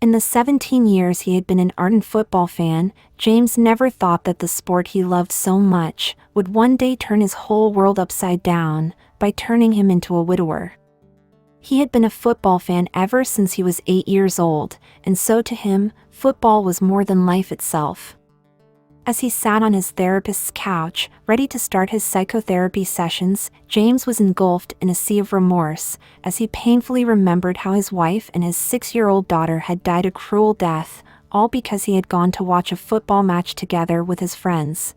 In the 17 years he had been an ardent football fan, James never thought that the sport he loved so much would one day turn his whole world upside down by turning him into a widower. He had been a football fan ever since he was 8 years old, and so to him, football was more than life itself. As he sat on his therapist's couch, ready to start his psychotherapy sessions, James was engulfed in a sea of remorse as he painfully remembered how his wife and his 6-year-old daughter had died a cruel death, all because he had gone to watch a football match together with his friends.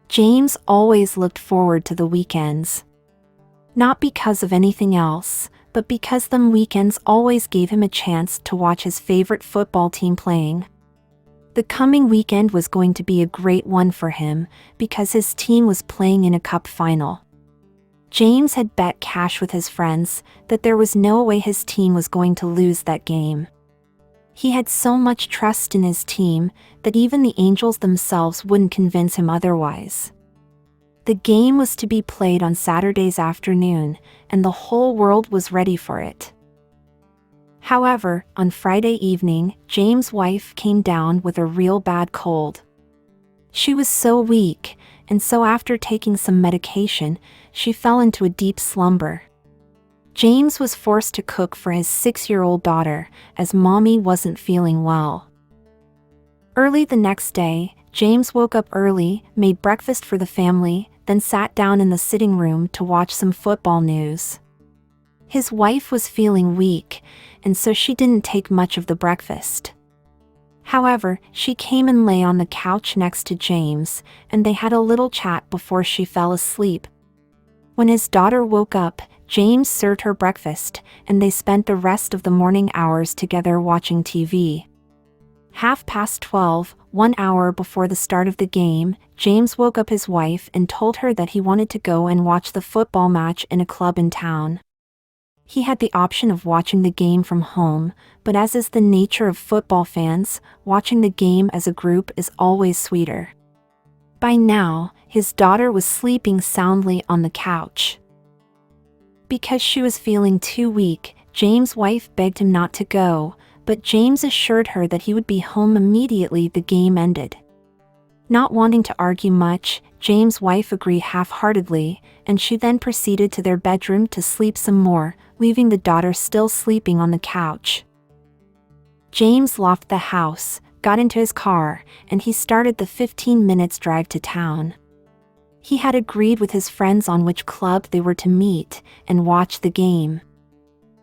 James always looked forward to the weekends. Not because of anything else, but because them weekends always gave him a chance to watch his favorite football team playing. The coming weekend was going to be a great one for him because his team was playing in a cup final. James had bet cash with his friends that there was no way his team was going to lose that game. He had so much trust in his team that even the Angels themselves wouldn't convince him otherwise. The game was to be played on Saturday's afternoon, and the whole world was ready for it. However, on Friday evening, James' wife came down with a real bad cold. She was so weak, and so after taking some medication, she fell into a deep slumber. James was forced to cook for his 6-year-old daughter, as Mommy wasn't feeling well. Early the next day, James woke up early, made breakfast for the family, then sat down in the sitting room to watch some football news. His wife was feeling weak, and so she didn't take much of the breakfast. However, she came and lay on the couch next to James, and they had a little chat before she fell asleep. When his daughter woke up, James served her breakfast, and they spent the rest of the morning hours together watching TV. 12:30, 1 hour before the start of the game, James woke up his wife and told her that he wanted to go and watch the football match in a club in town. He had the option of watching the game from home, but as is the nature of football fans, watching the game as a group is always sweeter. By now, his daughter was sleeping soundly on the couch. Because she was feeling too weak, James' wife begged him not to go, but James assured her that he would be home immediately the game ended. Not wanting to argue much, James' wife agreed half-heartedly, and she then proceeded to their bedroom to sleep some more, leaving the daughter still sleeping on the couch. James left the house, got into his car, and he started the 15 minutes drive to town. He had agreed with his friends on which club they were to meet and watch the game.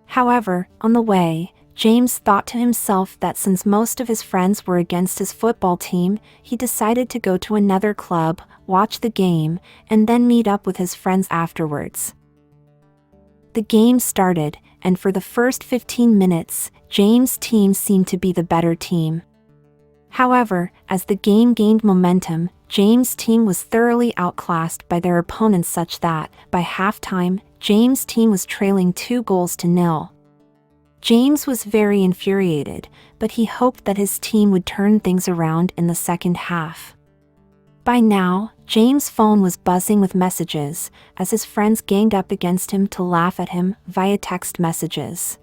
However, on the way, James thought to himself that since most of his friends were against his football team, he decided to go to another club, watch the game, and then meet up with his friends afterwards. The game started, and for the first 15 minutes, James' team seemed to be the better team. However, as the game gained momentum, James' team was thoroughly outclassed by their opponents such that, by halftime, James' team was trailing 2-0. James was very infuriated, but he hoped that his team would turn things around in the second half. By now, James' phone was buzzing with messages, as his friends ganged up against him to laugh at him via text messages.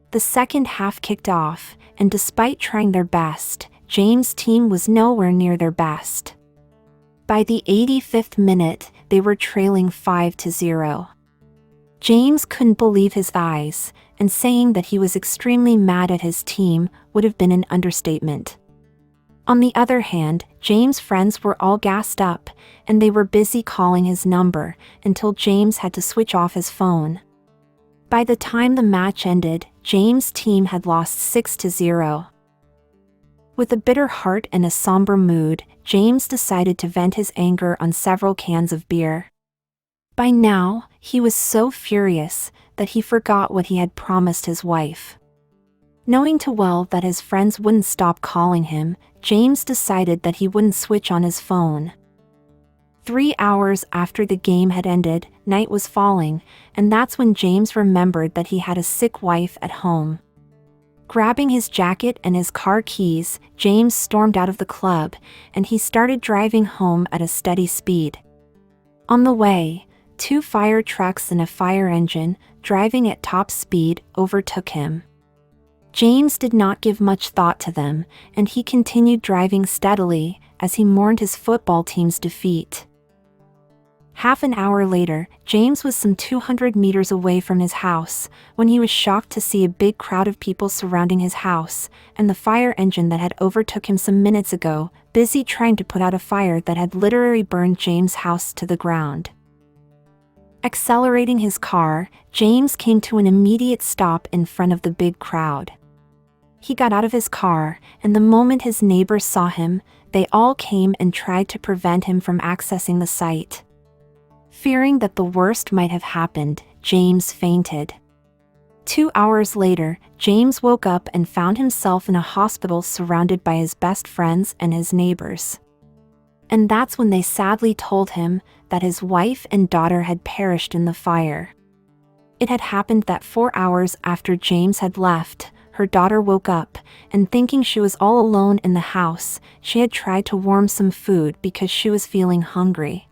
The second half kicked off, and despite trying their best, James' team was nowhere near their best. By the 85th minute, they were trailing 5-0. James couldn't believe his eyes, and saying that he was extremely mad at his team would have been an understatement. On the other hand, James' friends were all gassed up, and they were busy calling his number until James had to switch off his phone. By the time the match ended, James' team had lost 6-0. With a bitter heart and a somber mood, James decided to vent his anger on several cans of beer. By now, he was so furious that he forgot what he had promised his wife. Knowing too well that his friends wouldn't stop calling him, James decided that he wouldn't switch on his phone. 3 hours after the game had ended, night was falling, and that's when James remembered that he had a sick wife at home. Grabbing his jacket and his car keys, James stormed out of the club, and he started driving home at a steady speed. On the way, 2 fire trucks and a fire engine, driving at top speed, overtook him. James did not give much thought to them, and he continued driving steadily as he mourned his football team's defeat. Half an hour later, James was some 200 meters away from his house when he was shocked to see a big crowd of people surrounding his house and the fire engine that had overtook him some minutes ago, busy trying to put out a fire that had literally burned James' house to the ground. Accelerating his car, James came to an immediate stop in front of the big crowd. He got out of his car, and the moment his neighbors saw him, they all came and tried to prevent him from accessing the site. Fearing that the worst might have happened, James fainted. 2 hours later, James woke up and found himself in a hospital surrounded by his best friends and his neighbors. And that's when they sadly told him that his wife and daughter had perished in the fire. It had happened that 4 hours after James had left, her daughter woke up, and thinking she was all alone in the house, she had tried to warm some food because she was feeling hungry.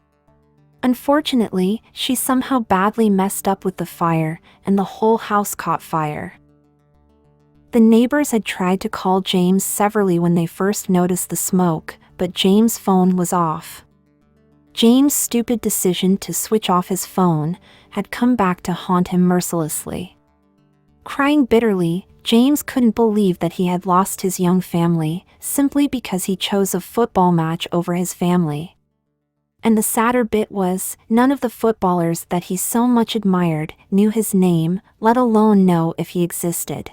Unfortunately, she somehow badly messed up with the fire, and the whole house caught fire. The neighbors had tried to call James severally when they first noticed the smoke, but James' phone was off. James' stupid decision to switch off his phone had come back to haunt him mercilessly. Crying bitterly, James couldn't believe that he had lost his young family simply because he chose a football match over his family. And the sadder bit was, none of the footballers that he so much admired knew his name, let alone know if he existed.